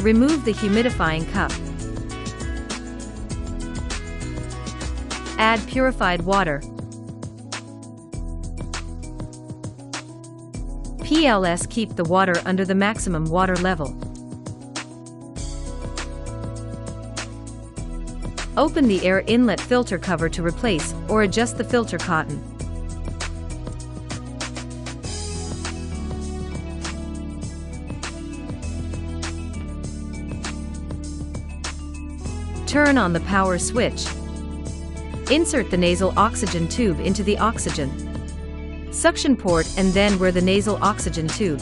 Remove the humidifying cup. Add purified water. PLS keep the water under the maximum water level. Open the air inlet filter cover to replace or adjust the filter cotton. Turn on the power switch. Insert the nasal oxygen tube into the oxygen suction port and then wear the nasal oxygen tube.